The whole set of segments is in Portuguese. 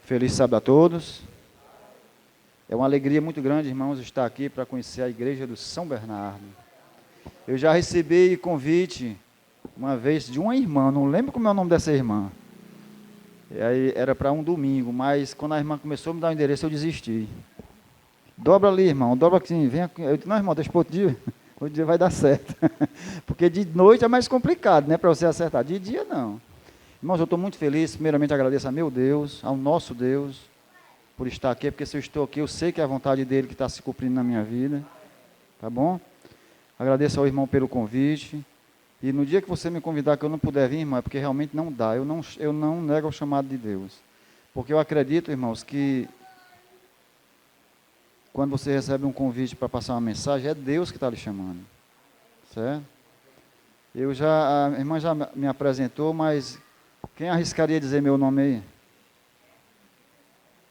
Feliz sábado a todos. É uma alegria muito grande, irmãos, estar aqui para conhecer a igreja do São Bernardo. Eu já recebi convite uma vez de uma irmã, não lembro como é o nome dessa irmã. E aí era para um domingo, mas quando a irmã começou a me dar o endereço, eu desisti. Dobra ali, irmão, dobra aqui, vem aqui. Eu disse, não, irmão, deixa para outro dia. Outro dia vai dar certo. Porque de noite é mais complicado, né, para você acertar. De dia, não. Irmãos, eu estou muito feliz. Primeiramente, agradeço a meu Deus, ao nosso Deus, por estar aqui, porque se eu estou aqui, eu sei que é a vontade dele que está se cumprindo na minha vida. Tá bom? Agradeço ao irmão pelo convite. E no dia que você me convidar, que eu não puder vir, irmão, é porque realmente não dá. Eu não nego o chamado de Deus. Porque eu acredito, irmãos, que quando você recebe um convite para passar uma mensagem, é Deus que está lhe chamando. Certo? A irmã já me apresentou, mas quem arriscaria dizer meu nome aí?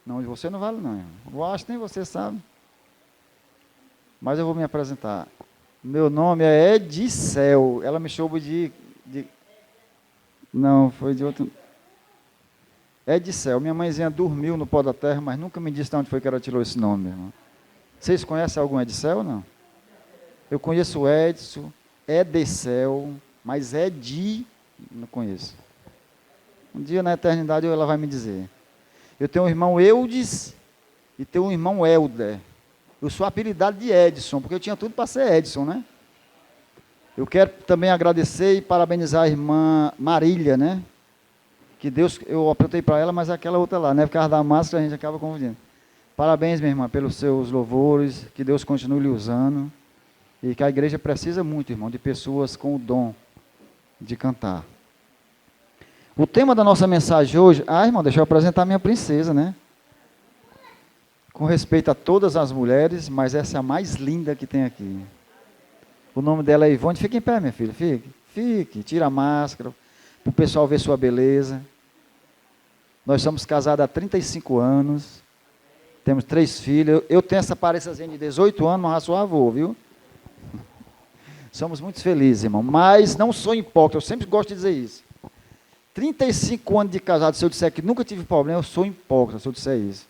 Não, de você não vale não, irmão. Eu acho que nem você sabe. Mas eu vou me apresentar. Meu nome é Edicel. Ela me chamou de... Não, foi de outro... Edicel. Minha mãezinha dormiu no pó da terra, mas nunca me disse de onde foi que ela tirou esse nome, irmão. Vocês conhecem algum Edicel ou não? Eu conheço o Edson, Edicel, mas Edi, não conheço. Um dia na eternidade ela vai me dizer. Eu tenho um irmão Eudes e tenho um irmão Helder. Eu sou apelidado de Edson, porque eu tinha tudo para ser Edson, né? Eu quero também agradecer e parabenizar a irmã Marília, né? Que Deus, eu apertei para ela, mas é aquela outra lá, né? Por causa da máscara a gente acaba confundindo. Parabéns, minha irmã, pelos seus louvores, que Deus continue lhe usando. E que a igreja precisa muito, irmão, de pessoas com o dom de cantar. O tema da nossa mensagem hoje... irmão, deixa eu apresentar a minha princesa, né? Com respeito a todas as mulheres, mas essa é a mais linda que tem aqui. O nome dela é Ivone. Fique em pé, minha filha, fique. Tira a máscara, para o pessoal ver sua beleza. Nós somos casados há 35 anos. Temos 3 filhos. Eu tenho essa aparênciazinha de 18 anos, mas sou avô, viu? Somos muito felizes, irmão. Mas não sou hipócrita, eu sempre gosto de dizer isso. 35 anos de casado, se eu disser que nunca tive problema, eu sou hipócrita, se eu disser isso.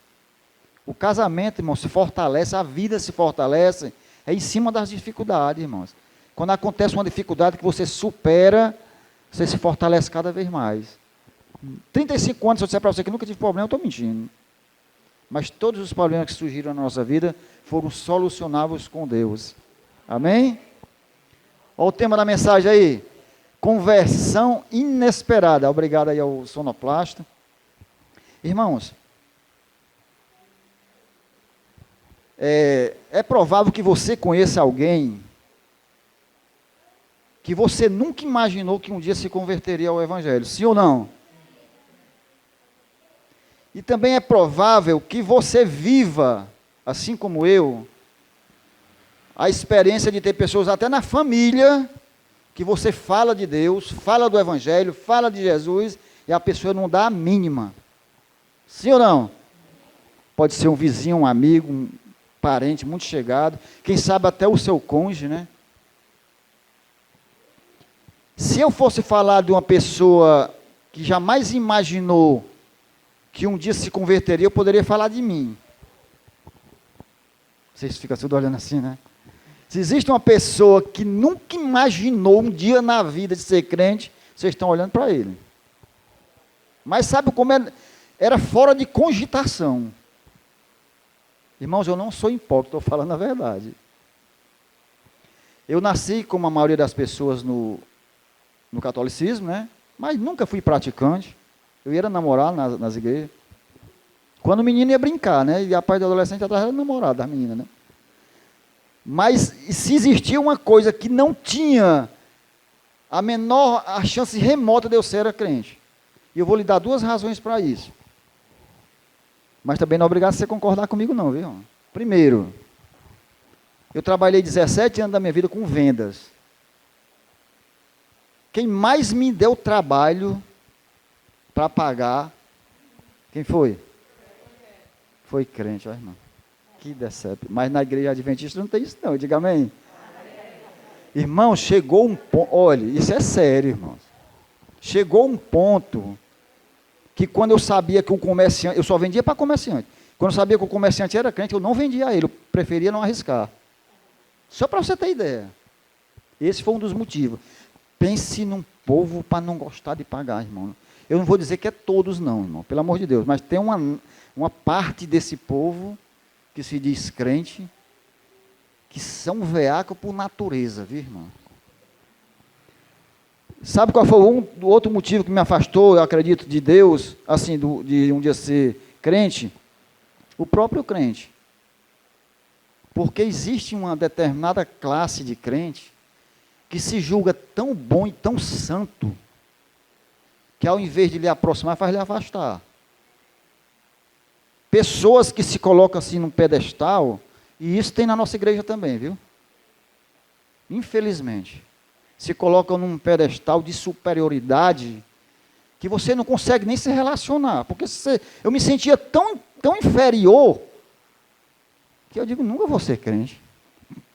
O casamento, irmão, se fortalece, a vida se fortalece, é em cima das dificuldades, irmãos. Quando acontece uma dificuldade que você supera, você se fortalece cada vez mais. 35 anos, se eu disser para você que nunca tive problema, eu estou mentindo. Mas todos os problemas que surgiram na nossa vida foram solucionáveis com Deus. Amém? Olha o tema da mensagem aí. Conversão inesperada. Obrigado aí ao sonoplasta. Irmãos, é provável que você conheça alguém que você nunca imaginou que um dia se converteria ao Evangelho. Sim ou não? E também é provável que você viva, assim como eu, a experiência de ter pessoas até na família, que você fala de Deus, fala do Evangelho, fala de Jesus, e a pessoa não dá a mínima. Sim ou não? Pode ser um vizinho, um amigo, um parente muito chegado, quem sabe até o seu cônjuge, né? Se eu fosse falar de uma pessoa que jamais imaginou que um dia se converteria, eu poderia falar de mim. Vocês ficam tudo olhando assim, né? Se existe uma pessoa que nunca imaginou um dia na vida de ser crente, vocês estão olhando para ele. Mas sabe como era fora de cogitação. Irmãos, eu não sou hipócrita, estou falando a verdade. Eu nasci, como a maioria das pessoas, no catolicismo, né? Mas nunca fui praticante. Eu ia namorar nas igrejas. Quando o menino ia brincar, né? E a parte do adolescente atrás era namorado das meninas, né? Mas se existia uma coisa que não tinha a chance remota de eu ser crente. E eu vou lhe dar 2 razões para isso. Mas também não é obrigado a você concordar comigo não, viu? Primeiro, eu trabalhei 17 anos da minha vida com vendas. Quem mais me deu trabalho para pagar, quem foi? Foi crente, ó, irmão. Que decepção. Mas na igreja adventista não tem isso não, diga amém. Irmão, chegou um ponto, olha, isso é sério, irmãos. Chegou um ponto que quando eu sabia que o comerciante, eu só vendia para comerciante. Quando eu sabia que o comerciante era crente, eu não vendia a ele, eu preferia não arriscar. Só para você ter ideia. Esse foi um dos motivos. Pense num povo para não gostar de pagar, irmão. Eu não vou dizer que é todos não, irmão, pelo amor de Deus, mas tem uma parte desse povo que se diz crente, que são veaco por natureza, viu, irmão? Sabe qual foi o outro motivo que me afastou, eu acredito, de Deus, assim, de um dia ser crente? O próprio crente. Porque existe uma determinada classe de crente que se julga tão bom e tão santo, que ao invés de lhe aproximar, faz lhe afastar. Pessoas que se colocam assim num pedestal, e isso tem na nossa igreja também, viu? Infelizmente. Se colocam num pedestal de superioridade, que você não consegue nem se relacionar. Porque eu me sentia tão inferior, que eu digo, nunca vou ser crente.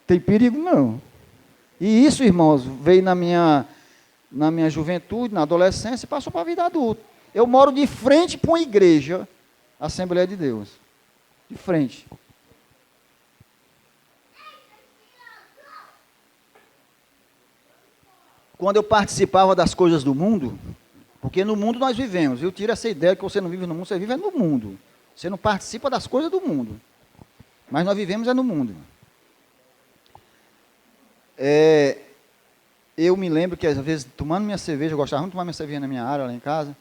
Tem perigo não. E isso, irmãos, veio na minha juventude, na adolescência, e passou para a vida adulta. Eu moro de frente para uma igreja, Assembleia de Deus. De frente. Quando eu participava das coisas do mundo, porque no mundo nós vivemos, eu tiro essa ideia que você não vive no mundo, você vive no mundo. Você não participa das coisas do mundo. Mas nós vivemos no mundo. Eu me lembro que às vezes, tomando minha cerveja, eu gostava muito de tomar minha cerveja na minha área, lá em casa,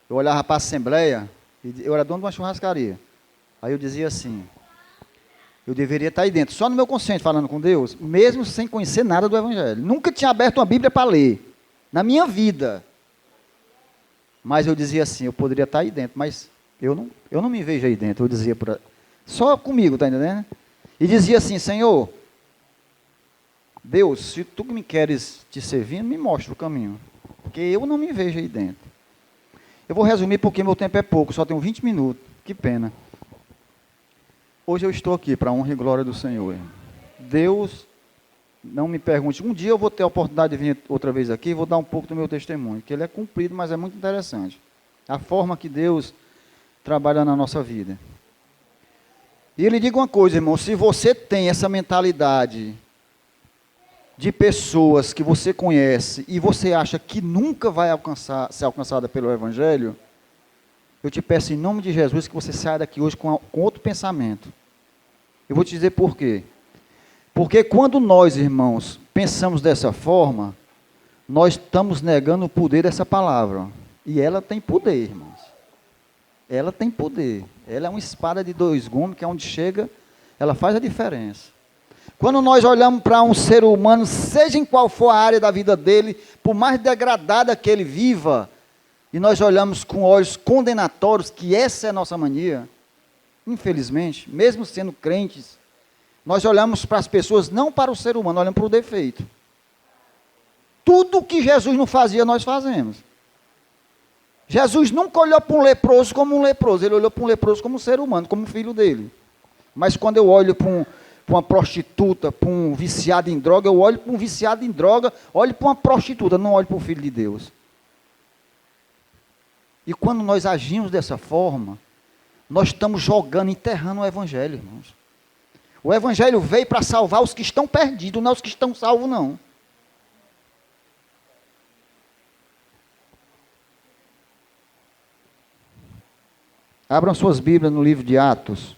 eu olhava para a Assembleia, eu era dono de uma churrascaria. Aí eu dizia assim, eu deveria estar aí dentro, só no meu consciente, falando com Deus, mesmo sem conhecer nada do Evangelho. Nunca tinha aberto uma Bíblia para ler, na minha vida. Mas eu dizia assim, eu poderia estar aí dentro, mas eu não me vejo aí dentro, eu dizia, só comigo, está entendendo? E dizia assim, Senhor, Deus, se tu me queres te servir, me mostra o caminho, porque eu não me vejo aí dentro. Eu vou resumir porque meu tempo é pouco, só tenho 20 minutos, que pena. Hoje eu estou aqui para a honra e glória do Senhor. Deus, não me pergunte, um dia eu vou ter a oportunidade de vir outra vez aqui e vou dar um pouco do meu testemunho, que ele é cumprido, mas é muito interessante. A forma que Deus trabalha na nossa vida. E ele diga uma coisa, irmão, se você tem essa mentalidade de pessoas que você conhece e você acha que nunca vai ser alcançada pelo Evangelho, eu te peço em nome de Jesus que você saia daqui hoje com outro pensamento. Eu vou te dizer por quê. Porque quando nós, irmãos, pensamos dessa forma, nós estamos negando o poder dessa palavra. E ela tem poder, irmãos. Ela tem poder. Ela é uma espada de dois gumes, que é onde chega, ela faz a diferença. Quando nós olhamos para um ser humano, seja em qual for a área da vida dele, por mais degradada que ele viva, e nós olhamos com olhos condenatórios, que essa é a nossa mania, infelizmente, mesmo sendo crentes, nós olhamos para as pessoas, não para o ser humano, olhamos para o defeito. Tudo que Jesus não fazia, nós fazemos. Jesus nunca olhou para um leproso como um leproso, ele olhou para um leproso como um ser humano, como um filho dele. Mas quando eu olho para uma prostituta, para um viciado em droga, eu olho para um viciado em droga, olho para uma prostituta, não olho para o Filho de Deus. E quando nós agimos dessa forma, nós estamos jogando, enterrando o Evangelho, irmãos. O Evangelho veio para salvar os que estão perdidos, não os que estão salvos, não. Abram suas Bíblias no livro de Atos.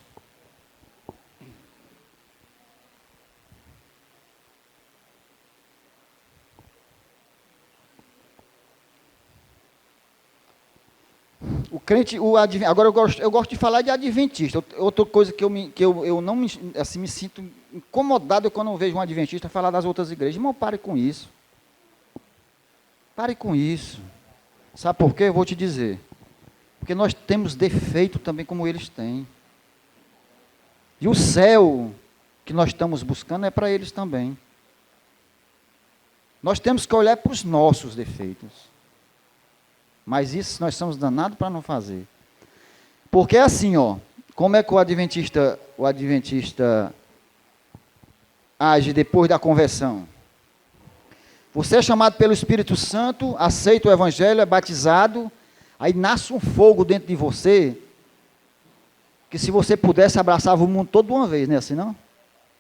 O crente, agora eu gosto de falar de adventista. Outra coisa que eu não me sinto incomodado quando eu vejo um adventista falar das outras igrejas. Irmão, pare com isso. Pare com isso. Sabe por quê? Eu vou te dizer. Porque nós temos defeito também como eles têm. E o céu que nós estamos buscando é para eles também. Nós temos que olhar para os nossos defeitos. Mas isso nós somos danados para não fazer. Porque é assim, ó, como é que o adventista age depois da conversão? Você é chamado pelo Espírito Santo, aceita o Evangelho, é batizado, Aí nasce um fogo dentro de você, que se você pudesse, abraçava o mundo todo de uma vez, não é assim não?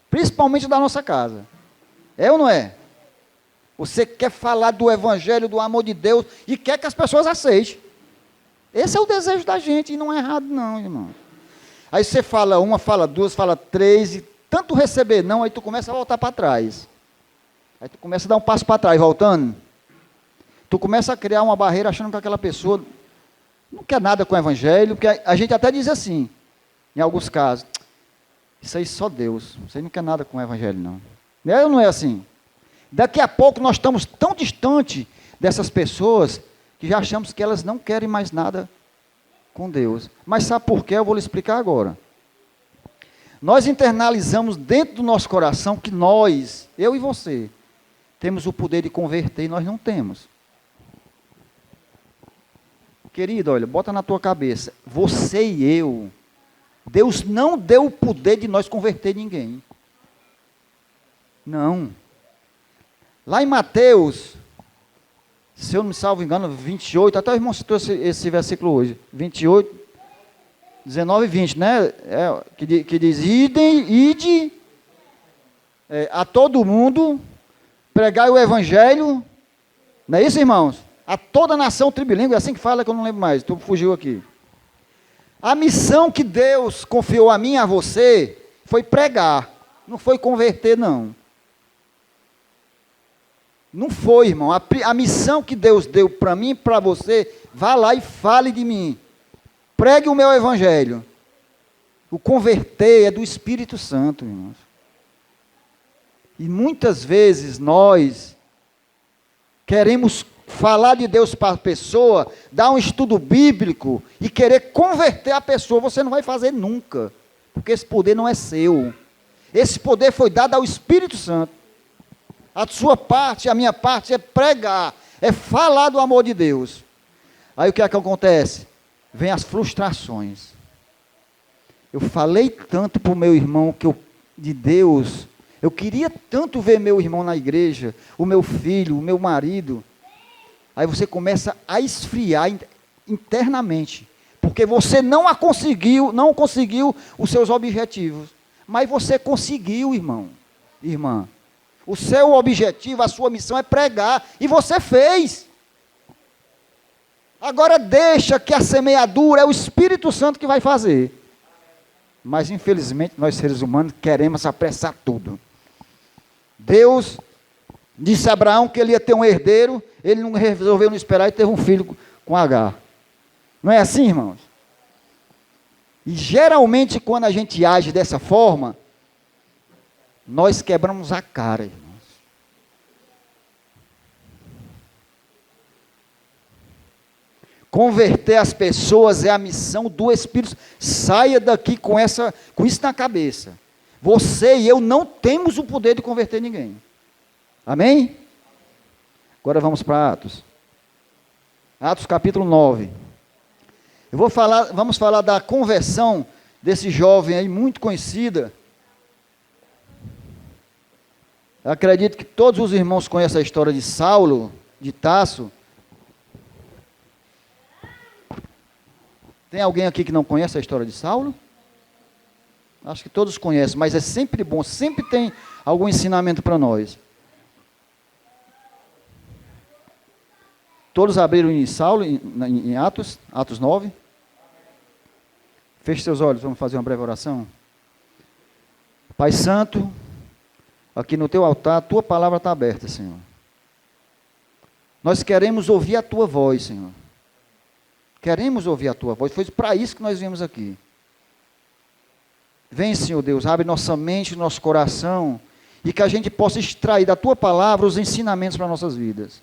Principalmente da nossa casa. É ou não é? Você quer falar do evangelho, do amor de Deus, e quer que as pessoas aceitem. Esse é o desejo da gente, e não é errado não, irmão. Aí você fala uma, fala duas, fala três, e tanto receber não, aí tu começa a voltar para trás. Aí tu começa a dar um passo para trás, voltando. Tu começa a criar uma barreira achando que aquela pessoa não quer nada com o evangelho, porque a gente até diz assim, em alguns casos, isso aí só Deus, isso aí não quer nada com o evangelho não. É ou não é assim? Daqui a pouco nós estamos tão distante dessas pessoas, que já achamos que elas não querem mais nada com Deus. Mas sabe por quê? Eu vou lhe explicar agora. Nós internalizamos dentro do nosso coração que nós, eu e você, temos o poder de converter e nós não temos. Querido, olha, bota na tua cabeça, você e eu, Deus não deu o poder de nós converter ninguém. Não. Lá em Mateus, se eu não me salvo engano, 28, até o irmão citou esse versículo hoje, 28, 19 e 20, né? Que diz, ide a todo mundo, pregai o evangelho, não é isso, irmãos? A toda a nação tribilíngue, é assim que fala, que eu não lembro mais, tu fugiu aqui. A missão que Deus confiou a mim e a você, foi pregar, não foi converter não. Não foi, irmão. A missão que Deus deu para mim e para você, vá lá e fale de mim. Pregue o meu evangelho. O converter é do Espírito Santo, irmãos. E muitas vezes nós queremos falar de Deus para a pessoa, dar um estudo bíblico e querer converter a pessoa. Você não vai fazer nunca, porque esse poder não é seu. Esse poder foi dado ao Espírito Santo. A sua parte, a minha parte é pregar, é falar do amor de Deus. Aí o que é que acontece? Vem as frustrações. Eu falei tanto para o meu irmão de Deus, eu queria tanto ver meu irmão na igreja, o meu filho, o meu marido. Aí você começa a esfriar internamente, porque você não conseguiu os seus objetivos. Mas você conseguiu, irmão, irmã. O seu objetivo, a sua missão é pregar, e você fez. Agora deixa que a semeadura é o Espírito Santo que vai fazer. Mas infelizmente nós seres humanos queremos apressar tudo. Deus disse a Abraão que ele ia ter um herdeiro, ele não resolveu não esperar e teve um filho com Agar. Não é assim, irmãos? E geralmente quando a gente age dessa forma, nós quebramos a cara, irmãos. Converter as pessoas é a missão do Espírito. Saia daqui com isso na cabeça. Você e eu não temos o poder de converter ninguém. Amém? Agora vamos para Atos. Atos capítulo 9. Vamos falar da conversão desse jovem aí, muito conhecida. Eu acredito que todos os irmãos conhecem a história de Saulo, de Tarso. Tem alguém aqui que não conhece a história de Saulo? Acho que todos conhecem, mas é sempre bom, sempre tem algum ensinamento para nós. Todos abriram em Saulo, em Atos 9. Feche seus olhos, vamos fazer uma breve oração. Pai Santo, aqui no teu altar, a tua palavra está aberta, Senhor. Nós queremos ouvir a tua voz, Senhor. Queremos ouvir a tua voz, foi para isso que nós viemos aqui. Vem, Senhor Deus, abre nossa mente, nosso coração, e que a gente possa extrair da tua palavra os ensinamentos para nossas vidas.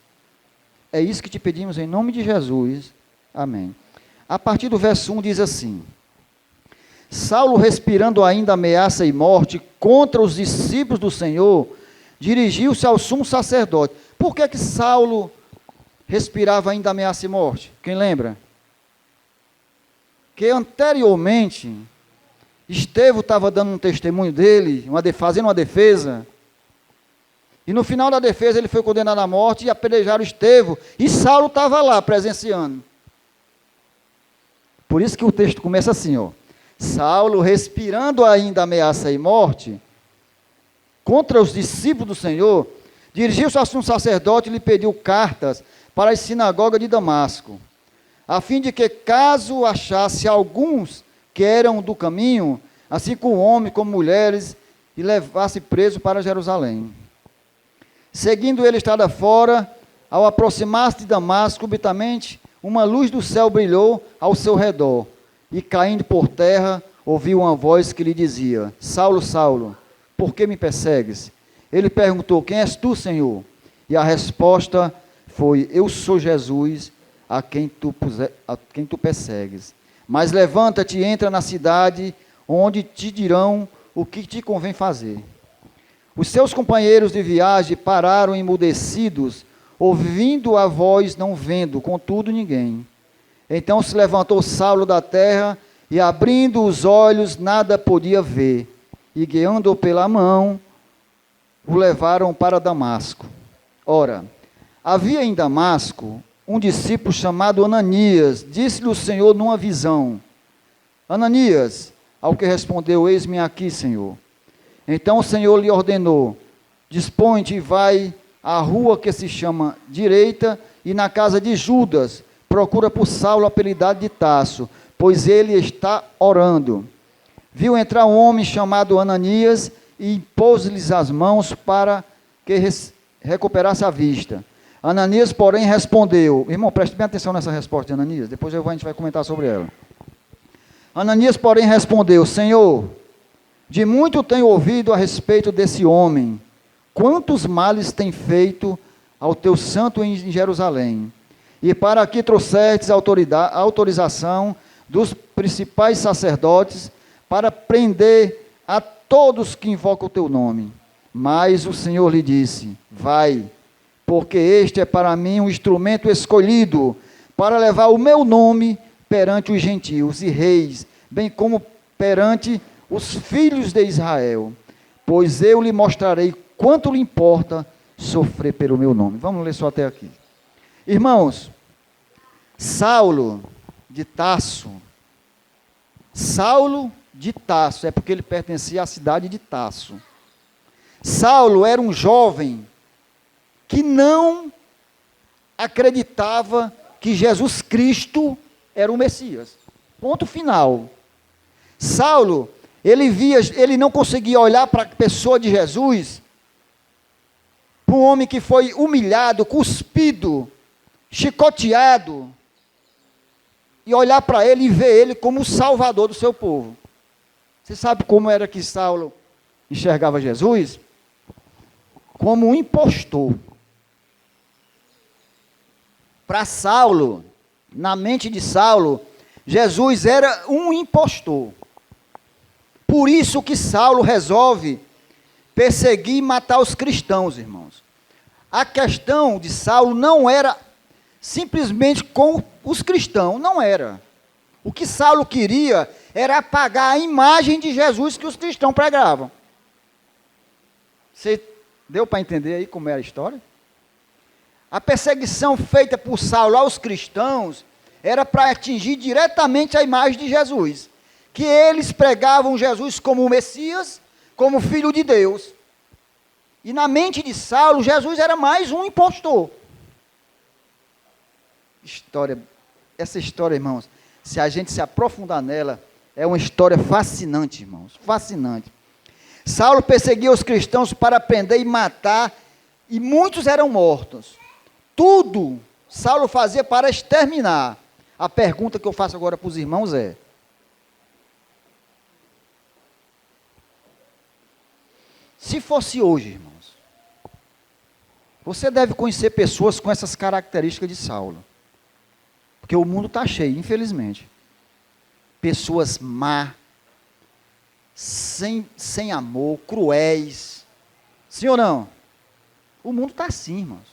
É isso que te pedimos em nome de Jesus. Amém. A partir do verso 1 diz assim: Saulo, respirando ainda ameaça e morte contra os discípulos do Senhor, dirigiu-se ao sumo sacerdote. Por que Saulo respirava ainda ameaça e morte? Quem lembra? Que anteriormente, Estevão estava dando um testemunho dele, fazendo uma defesa, e no final da defesa ele foi condenado à morte e apedrejaram Estevão, e Saulo estava lá presenciando. Por isso que o texto começa assim, ó. Saulo, respirando ainda ameaça e morte contra os discípulos do Senhor, dirigiu-se a um sacerdote e lhe pediu cartas para a sinagoga de Damasco, a fim de que, caso achasse alguns que eram do caminho, assim como homens como mulheres, e levasse preso para Jerusalém. Seguindo ele estrada fora, ao aproximar-se de Damasco, subitamente, uma luz do céu brilhou ao seu redor, e caindo por terra, ouviu uma voz que lhe dizia: Saulo, Saulo, por que me persegues? Ele perguntou: quem és tu, Senhor? E a resposta foi: eu sou Jesus, a quem tu persegues. Mas levanta-te e entra na cidade, onde te dirão o que te convém fazer. Os seus companheiros de viagem pararam emudecidos, ouvindo a voz, não vendo, contudo, ninguém. Então se levantou Saulo da terra, e abrindo os olhos, nada podia ver. E guiando-o pela mão, o levaram para Damasco. Ora, havia em Damasco um discípulo chamado Ananias. Disse-lhe o Senhor numa visão: Ananias. Ao que respondeu: eis-me aqui, Senhor. Então o Senhor lhe ordenou: dispõe-te e vai à rua que se chama Direita, e na casa de Judas procura por Saulo, apelidado de Tarso, pois ele está orando. Viu entrar um homem chamado Ananias e impôs-lhes as mãos para que recuperasse a vista. Ananias, porém, respondeu... Irmão, preste bem atenção nessa resposta de Ananias, depois a gente vai comentar sobre ela. Ananias, porém, respondeu: Senhor, de muito tenho ouvido a respeito desse homem. Quantos males tem feito ao teu santo em Jerusalém? E para aqui trouxestes autorização dos principais sacerdotes para prender a todos que invocam o teu nome. Mas o Senhor lhe disse: vai, porque este é para mim um instrumento escolhido para levar o meu nome perante os gentios e reis, bem como perante os filhos de Israel, pois eu lhe mostrarei quanto lhe importa sofrer pelo meu nome. Vamos ler só até aqui. Irmãos, Saulo de Tarso, é porque ele pertencia à cidade de Tarso. Saulo era um jovem que não acreditava que Jesus Cristo era o Messias. Ponto final. Saulo, ele não conseguia olhar para a pessoa de Jesus, para um homem que foi humilhado, cuspido, chicoteado, e olhar para ele e ver ele como o salvador do seu povo. Você sabe como era que Saulo enxergava Jesus? Como um impostor. Para Saulo, na mente de Saulo, Jesus era um impostor. Por isso que Saulo resolve perseguir e matar os cristãos, irmãos. A questão de Saulo não era simplesmente com os cristãos, não era. O que Saulo queria era apagar a imagem de Jesus que os cristãos pregavam. Você deu para entender aí como era a história? A perseguição feita por Saulo aos cristãos era para atingir diretamente a imagem de Jesus, que eles pregavam Jesus como o Messias, como Filho de Deus. E na mente de Saulo, Jesus era mais um impostor. Essa história, irmãos, se a gente se aprofundar nela, é uma história fascinante, irmãos, fascinante. Saulo perseguia os cristãos para prender e matar, e muitos eram mortos. Tudo Saulo fazia para exterminar. A pergunta que eu faço agora para os irmãos é: se fosse hoje, irmãos, você deve conhecer pessoas com essas características de Saulo, porque o mundo está cheio, infelizmente. Pessoas má, sem amor, cruéis. Sim ou não? O mundo está assim, irmãos.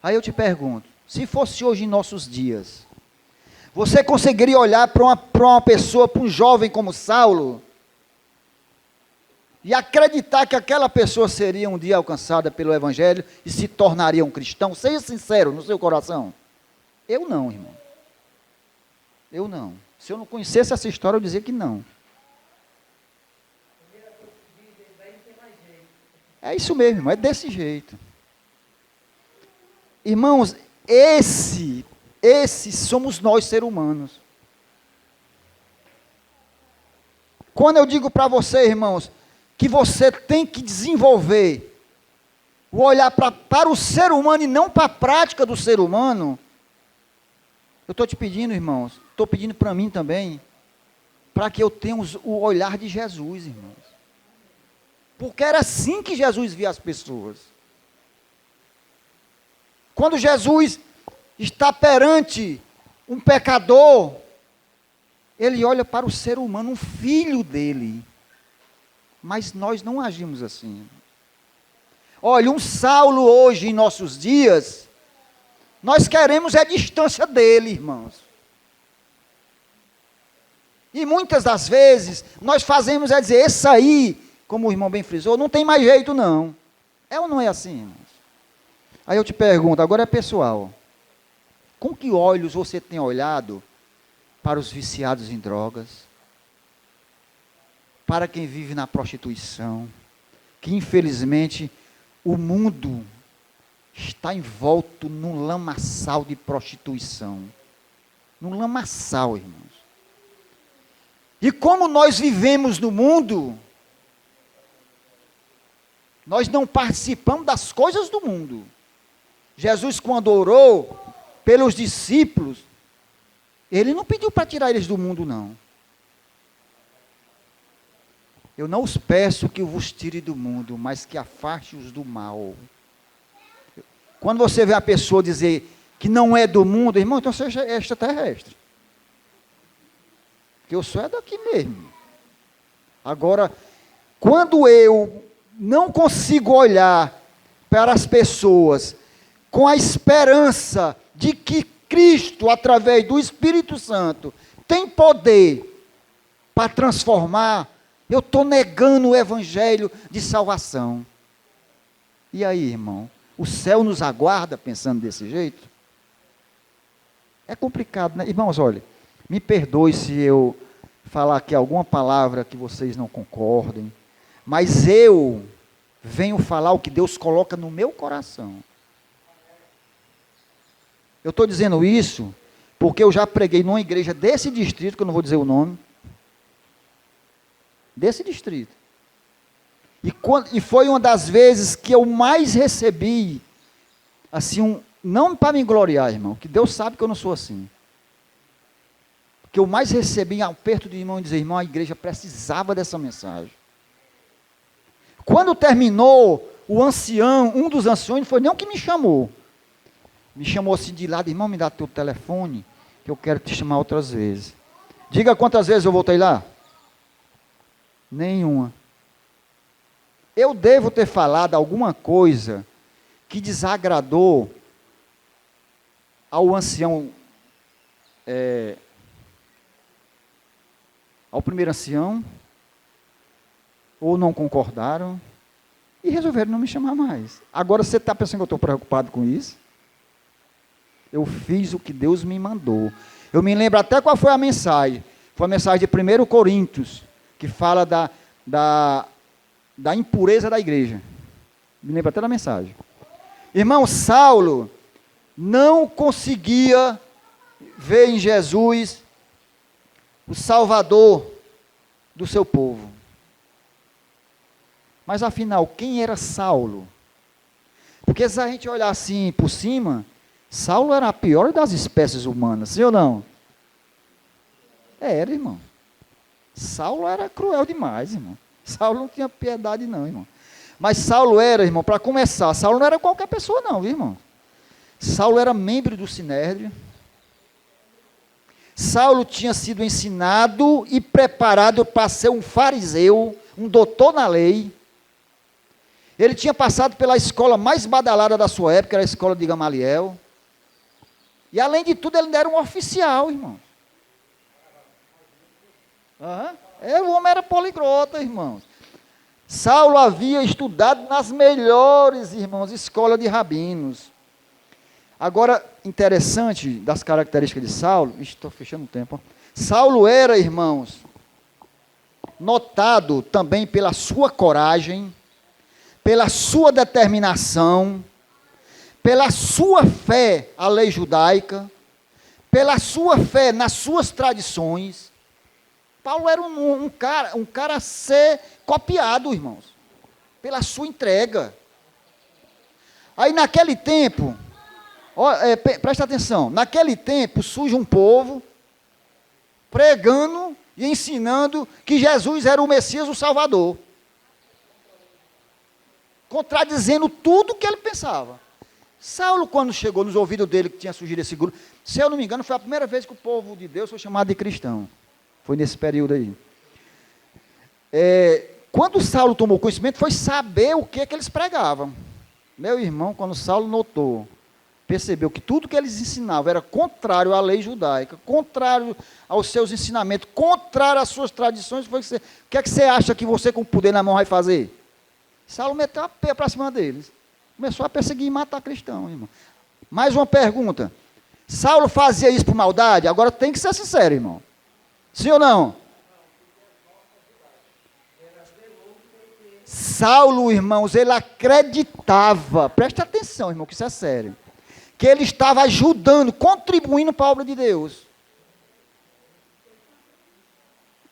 Aí eu te pergunto, se fosse hoje em nossos dias, você conseguiria olhar para uma pessoa, para um jovem como Saulo, e acreditar que aquela pessoa seria um dia alcançada pelo Evangelho e se tornaria um cristão? Seja sincero no seu coração. Eu não, irmão. Eu não. Se eu não conhecesse essa história, eu dizia que não. É isso mesmo, irmão, é desse jeito. Irmãos, esse somos nós, seres humanos. Quando eu digo para você, irmãos, que você tem que desenvolver o olhar para o ser humano e não para a prática do ser humano, eu estou te pedindo, irmãos, estou pedindo para mim também, para que eu tenha o olhar de Jesus, irmãos. Porque era assim que Jesus via as pessoas. Quando Jesus está perante um pecador, ele olha para o ser humano, um filho dele. Mas nós não agimos assim. Olha, um Saulo hoje, em nossos dias, nós queremos a distância dele, irmãos. E muitas das vezes, nós fazemos dizer, esse aí, como o irmão bem frisou, não tem mais jeito não. É ou não é assim, irmãos? Aí eu te pergunto, agora é pessoal, com que olhos você tem olhado para os viciados em drogas, para quem vive na prostituição, que infelizmente o mundo está envolto num lamaçal de prostituição, num lamaçal, irmãos. E como nós vivemos no mundo, nós não participamos das coisas do mundo. Jesus, quando orou pelos discípulos, ele não pediu para tirar eles do mundo, não. Eu não os peço que vos tire do mundo, mas que afaste-os do mal. Quando você vê a pessoa dizer que não é do mundo, irmão, então você é extraterrestre. Porque eu sou daqui mesmo. Agora, quando eu não consigo olhar para as pessoas com a esperança de que Cristo, através do Espírito Santo, tem poder para transformar, eu estou negando o evangelho de salvação. E aí, irmão? O céu nos aguarda pensando desse jeito? É complicado, né? Irmãos, olha, me perdoe se eu falar aqui alguma palavra que vocês não concordem, mas eu venho falar o que Deus coloca no meu coração. Eu estou dizendo isso porque eu já preguei numa igreja desse distrito, que eu não vou dizer o nome, desse distrito. E foi uma das vezes que eu mais recebi, assim, não para me gloriar, irmão, que Deus sabe que eu não sou assim. Que eu mais recebi aperto de irmão e dizer, irmão, a igreja precisava dessa mensagem. Quando terminou, o ancião, um dos anciões, não foi nem o que me chamou assim de lado, irmão, me dá teu telefone, que eu quero te chamar outras vezes. Diga quantas vezes eu voltei lá? Nenhuma. Eu devo ter falado alguma coisa que desagradou ao ancião, ao primeiro ancião, ou não concordaram, e resolveram não me chamar mais. Agora você está pensando que eu estou preocupado com isso? Eu fiz o que Deus me mandou. Eu me lembro até qual foi a mensagem. Foi a mensagem de 1 Coríntios, que fala da impureza da igreja. Me lembro até da mensagem. Irmão, Saulo não conseguia ver em Jesus o Salvador do seu povo. Mas afinal, quem era Saulo? Porque se a gente olhar assim por cima, Saulo era a pior das espécies humanas, sim ou não? Era, irmão. Saulo era cruel demais, irmão. Saulo não tinha piedade não, irmão. Mas Saulo era, irmão, para começar, Saulo não era qualquer pessoa não, viu, irmão? Saulo era membro do Sinédrio. Saulo tinha sido ensinado e preparado para ser um fariseu, um doutor na lei. Ele tinha passado pela escola mais badalada da sua época, era a escola de Gamaliel. E além de tudo, ele era um oficial, irmão. O homem era poliglota, irmãos. Saulo havia estudado nas melhores, irmãos, escolas de rabinos. Agora, interessante das características de Saulo, estou fechando o tempo. Saulo era, irmãos, notado também pela sua coragem, pela sua determinação, pela sua fé à lei judaica, pela sua fé nas suas tradições. Paulo era um cara a ser copiado, irmãos, pela sua entrega. Aí naquele tempo, presta atenção, naquele tempo surge um povo pregando e ensinando que Jesus era o Messias, o Salvador, contradizendo tudo o que ele pensava. Saulo, quando chegou nos ouvidos dele que tinha surgido esse grupo, se eu não me engano, foi a primeira vez que o povo de Deus foi chamado de cristão. Foi nesse período aí. Quando Saulo tomou conhecimento, foi saber o que eles pregavam. Meu irmão, quando Saulo notou, percebeu que tudo que eles ensinavam era contrário à lei judaica, contrário aos seus ensinamentos, contrário às suas tradições, o que é que você acha que você, com o poder na mão, vai fazer? Saulo meteu a pé para cima deles. Começou a perseguir e matar cristãos, irmão. Mais uma pergunta. Saulo fazia isso por maldade? Agora tem que ser sincero, irmão. Sim ou não? Saulo, irmãos, ele acreditava, presta atenção, irmão, que isso é sério, que ele estava ajudando, contribuindo para a obra de Deus.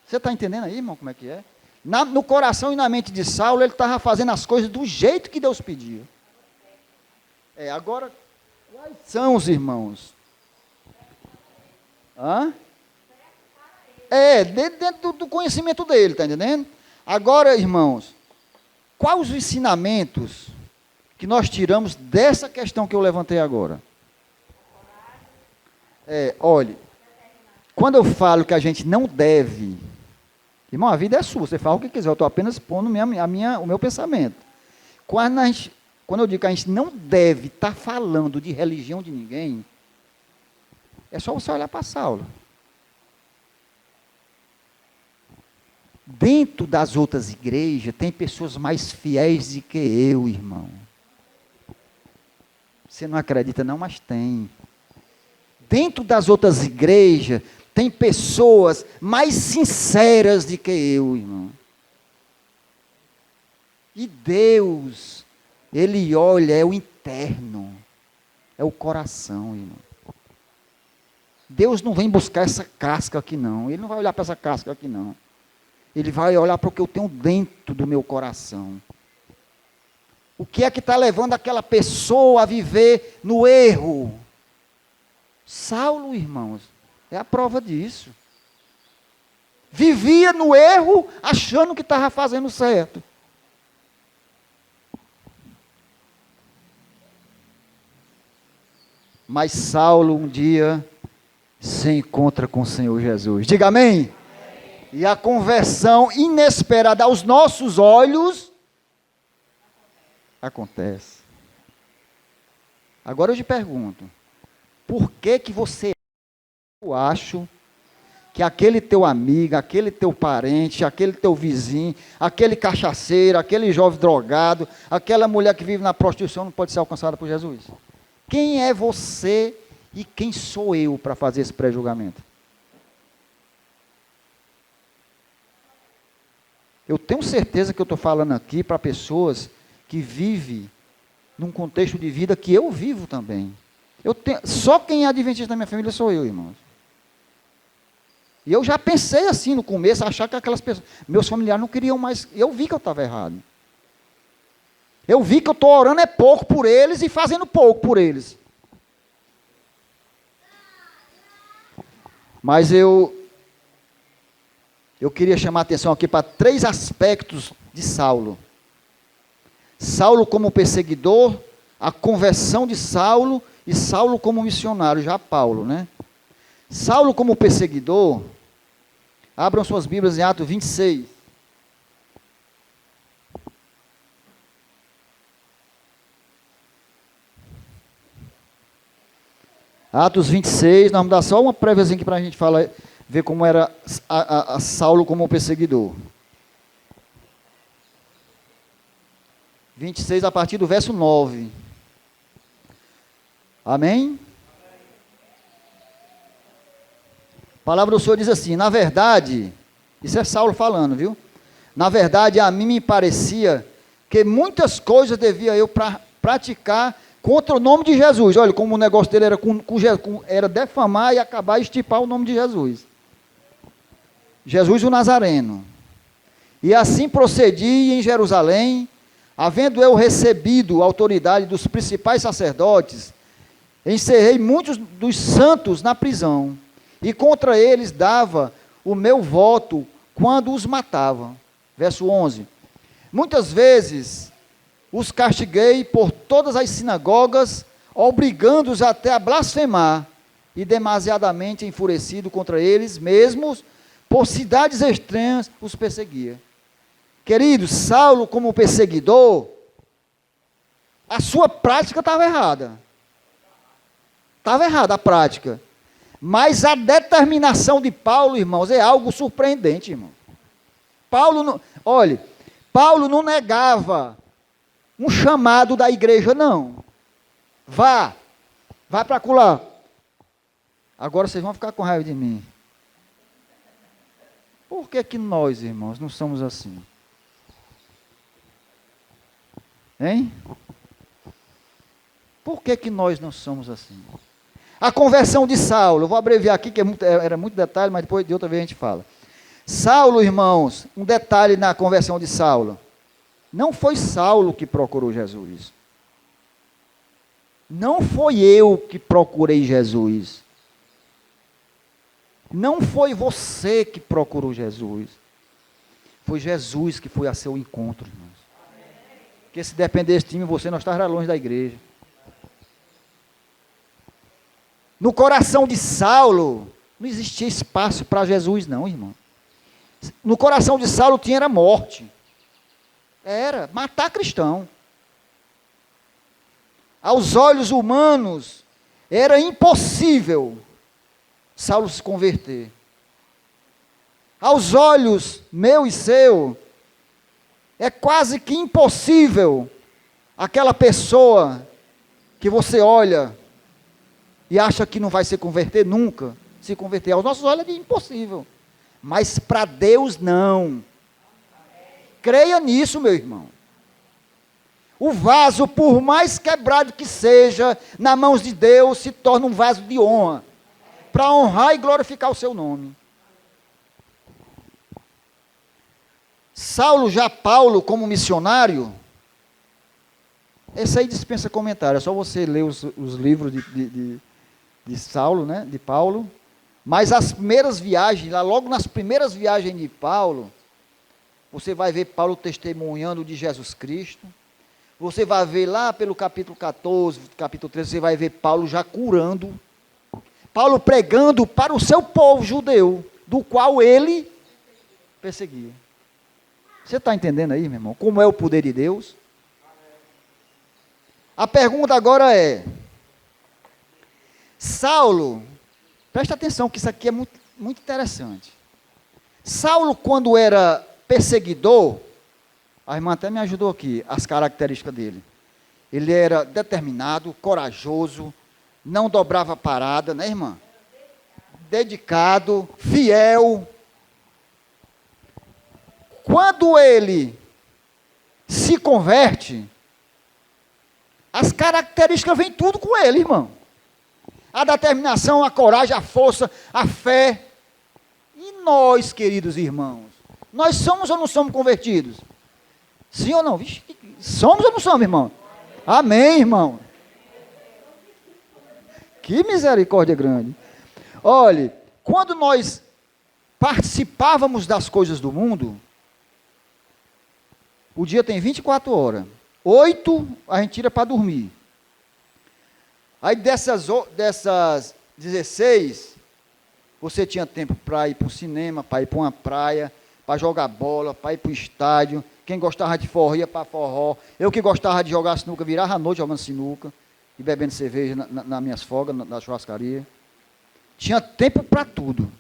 Você está entendendo aí, irmão, como é que é? No coração e na mente de Saulo, ele estava fazendo as coisas do jeito que Deus pediu. Agora, quais são os irmãos? Dentro do conhecimento dele, está entendendo? Agora, irmãos, quais os ensinamentos que nós tiramos dessa questão que eu levantei agora? Olhe, quando eu falo que a gente não deve, irmão, a vida é sua, você fala o que quiser, eu estou apenas pondo o meu pensamento. Quando eu digo que a gente não deve estar falando de religião de ninguém, é só você olhar para Saulo. Dentro das outras igrejas, tem pessoas mais fiéis do que eu, irmão. Você não acredita não, mas tem. Dentro das outras igrejas, tem pessoas mais sinceras do que eu, irmão. E Deus, Ele olha, é o interno, é o coração, irmão. Deus não vem buscar essa casca aqui não, Ele não vai olhar para essa casca aqui não. Ele vai olhar para o que eu tenho dentro do meu coração. O que é que está levando aquela pessoa a viver no erro? Saulo, irmãos, é a prova disso. Vivia no erro, achando que estava fazendo certo. Mas Saulo um dia se encontra com o Senhor Jesus. Diga amém. E a conversão inesperada aos nossos olhos acontece. Agora eu te pergunto, por que você acha que aquele teu amigo, aquele teu parente, aquele teu vizinho, aquele cachaceiro, aquele jovem drogado, aquela mulher que vive na prostituição não pode ser alcançada por Jesus? Quem é você e quem sou eu para fazer esse pré-julgamento? Eu tenho certeza que eu estou falando aqui para pessoas que vivem num contexto de vida que eu vivo também. Só quem é adventista da minha família sou eu, irmãos. E eu já pensei assim no começo, achar que aquelas pessoas, meus familiares não queriam mais, eu vi que eu estava errado. Eu vi que eu estou orando pouco por eles e fazendo pouco por eles. Mas eu queria chamar a atenção aqui para 3 aspectos de Saulo. Saulo como perseguidor, a conversão de Saulo e Saulo como missionário, já Paulo, né? Saulo como perseguidor, abram suas Bíblias em Atos 26. Atos 26, nós vamos dar só uma préviazinha aqui para a gente falar, ver como era a Saulo como perseguidor. 26, a partir do verso 9. Amém? A palavra do Senhor diz assim, na verdade, isso é Saulo falando, viu? Na verdade, a mim me parecia que muitas coisas devia eu praticar contra o nome de Jesus. Olha, como o negócio dele era, era defamar e acabar, estipar o nome de Jesus. Jesus o Nazareno. E assim procedi em Jerusalém, havendo eu recebido a autoridade dos principais sacerdotes, encerrei muitos dos santos na prisão, e contra eles dava o meu voto quando os matava. Verso 11. Muitas vezes os castiguei por todas as sinagogas, obrigando-os até a blasfemar, e demasiadamente enfurecido contra eles mesmos, por cidades estranhas os perseguia. Querido, Saulo como perseguidor, a sua prática estava errada. Estava errada a prática. Mas a determinação de Paulo, irmãos, é algo surpreendente, irmão. Paulo não negava um chamado da igreja, não. Vá para acolá. Agora vocês vão ficar com raiva de mim. Por que nós, irmãos, não somos assim? Hein? Por que nós não somos assim? A conversão de Saulo, eu vou abreviar aqui, que era muito detalhe, mas depois de outra vez a gente fala. Saulo, irmãos, um detalhe na conversão de Saulo. Não foi Saulo que procurou Jesus. Não foi eu que procurei Jesus. Não foi você que procurou Jesus. Foi Jesus que foi a seu encontro, irmãos. Porque se dependesse de mim, você não estaria longe da igreja. No coração de Saulo, não existia espaço para Jesus, não, irmão. No coração de Saulo tinha era morte. Era matar cristão. Aos olhos humanos, era impossível Saulo se converter. Aos olhos meu e seu, é quase que impossível aquela pessoa que você olha e acha que não vai se converter nunca, se converter. Aos nossos olhos é impossível. Mas para Deus não. Creia nisso, meu irmão. O vaso, por mais quebrado que seja, nas mãos de Deus, se torna um vaso de honra, para honrar e glorificar o seu nome. Paulo, como missionário, esse aí dispensa comentário, é só você ler os livros de Saulo, né, de Paulo. Mas as primeiras viagens, lá logo nas primeiras viagens de Paulo, você vai ver Paulo testemunhando de Jesus Cristo. Você vai ver lá pelo capítulo 14, capítulo 13, você vai ver Paulo já curando. Paulo pregando para o seu povo judeu, do qual ele perseguia. Você está entendendo aí, meu irmão? Como é o poder de Deus? A pergunta agora é, Saulo, presta atenção que isso aqui é muito, muito interessante. Saulo, quando era perseguidor, a irmã até me ajudou aqui, as características dele. Ele era determinado, corajoso, não dobrava parada, né, irmã? Dedicado, fiel. Quando ele se converte, as características vêm tudo com ele, irmão. A determinação, a coragem, a força, a fé. E nós, queridos irmãos, nós somos ou não somos convertidos? Sim ou não? Vixe, somos ou não somos, irmão? Amém, irmão. Que misericórdia grande. Olhe, quando nós participávamos das coisas do mundo, o dia tem 24 horas. 8 a gente tira para dormir. Aí dessas 16, você tinha tempo para ir para o cinema, para ir para uma praia, para jogar bola, para ir para o estádio. Quem gostava de forró ia para forró. Eu que gostava de jogar sinuca, virava a noite jogando sinuca e bebendo cerveja nas minhas folgas, na churrascaria. Tinha tempo para tudo.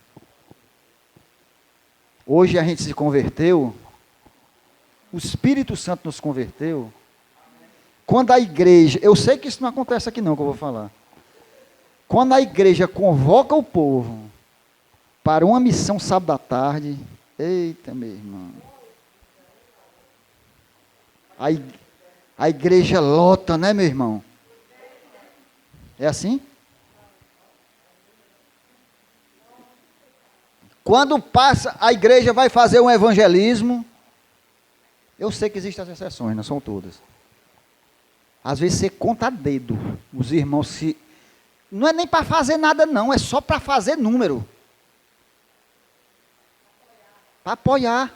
Hoje a gente se converteu, o Espírito Santo nos converteu. Quando a igreja, eu sei que isso não acontece aqui não, que eu vou falar. Quando a igreja convoca o povo para uma missão sábado à tarde, eita, meu irmão. A igreja lota, né, meu irmão? É assim? Quando passa, a igreja vai fazer um evangelismo. Eu sei que existem as exceções, não são todas. Às vezes você conta a dedo. Os irmãos se... Não é nem para fazer nada não, é só para fazer número. Para apoiar.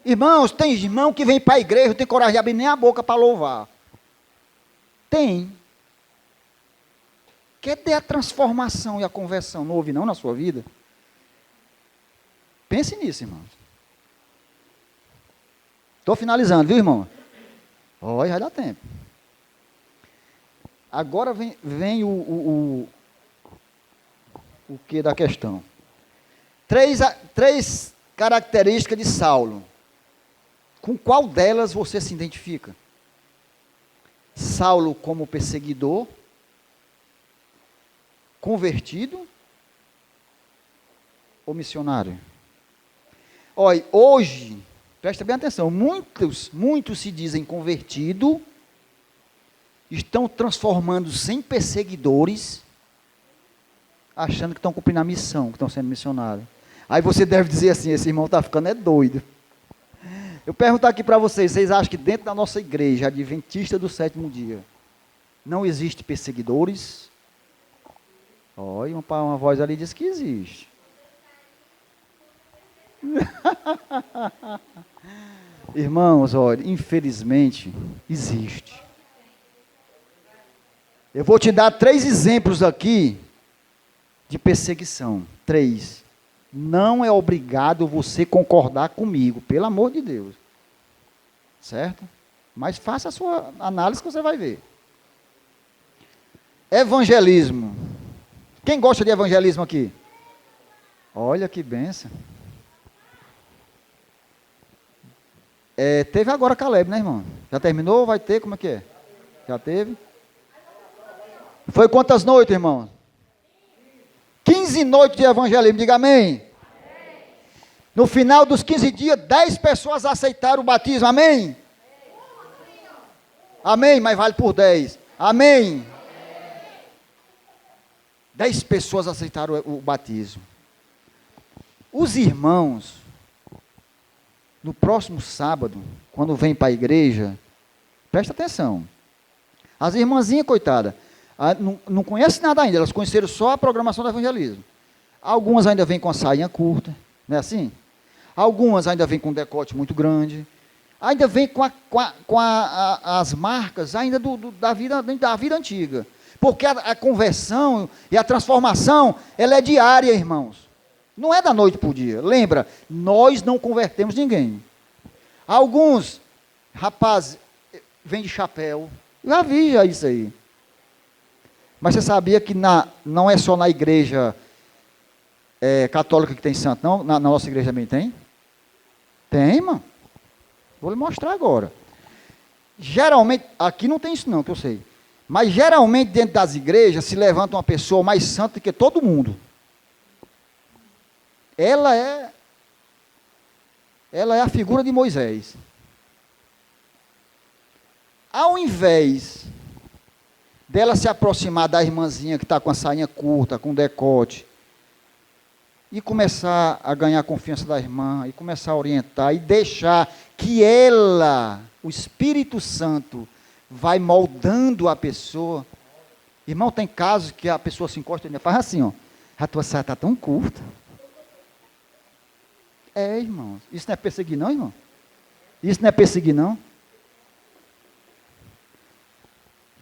Irmãos, tem irmão que vem para a igreja, não tem coragem de abrir nem a boca para louvar. Tem. Quer ter a transformação e a conversão? Não houve não na sua vida? Pense nisso, irmãos. Estou finalizando, viu, irmão? Olha, vai dar tempo. Agora vem o que da questão. Três características de Saulo. Com qual delas você se identifica? Saulo como perseguidor, convertido ou missionário? Olha, hoje, presta bem atenção, muitos se dizem convertido, estão transformando-se em perseguidores, achando que estão cumprindo a missão, que estão sendo missionários. Aí você deve dizer assim, esse irmão está ficando doido. Eu pergunto aqui para vocês acham que dentro da nossa igreja, adventista do sétimo dia, não existe perseguidores? Olha, uma voz ali diz que existe. Irmãos, olha, infelizmente, existe. Eu vou te dar 3 exemplos aqui de perseguição. 3. Não é obrigado você concordar comigo, pelo amor de Deus. Certo? Mas faça a sua análise que você vai ver. Evangelismo. Quem gosta de evangelismo aqui? Olha que bênção. Teve agora Caleb, né, irmão? Já terminou? Vai ter? Como é que é? Já teve? Foi quantas noites, irmão? 15 noites de evangelismo, diga amém. No final dos 15 dias, 10 pessoas aceitaram o batismo, amém? Amém, mas vale por 10. Amém. 10 pessoas aceitaram o batismo. Os irmãos, no próximo sábado, quando vem para a igreja, presta atenção. As irmãzinhas, coitada, não conhecem nada ainda, elas conheceram só a programação do evangelismo. Algumas ainda vêm com a sainha curta, não é assim? Algumas ainda vêm com um decote muito grande, ainda vêm com as marcas ainda da vida antiga. Porque a conversão e a transformação, ela é diária, irmãos. Não é da noite para o dia. Lembra, nós não convertemos ninguém. Alguns, rapazes, vêm de chapéu. Já vi isso aí. Mas você sabia que não é só na igreja católica que tem santo, não? Na nossa igreja também tem? Tem, irmão. Vou lhe mostrar agora. Geralmente, aqui não tem isso não, que eu sei. Mas geralmente dentro das igrejas se levanta uma pessoa mais santa que todo mundo. Ela é a figura de Moisés. Ao invés dela se aproximar da irmãzinha que está com a sainha curta, com decote, e começar a ganhar a confiança da irmã, e começar a orientar, e deixar que ela, o Espírito Santo, vai moldando a pessoa. Irmão, tem casos que a pessoa se encosta e faz assim, ó, a tua saia está tão curta. Irmão, isso não é perseguir não, irmão? Isso não é perseguir não?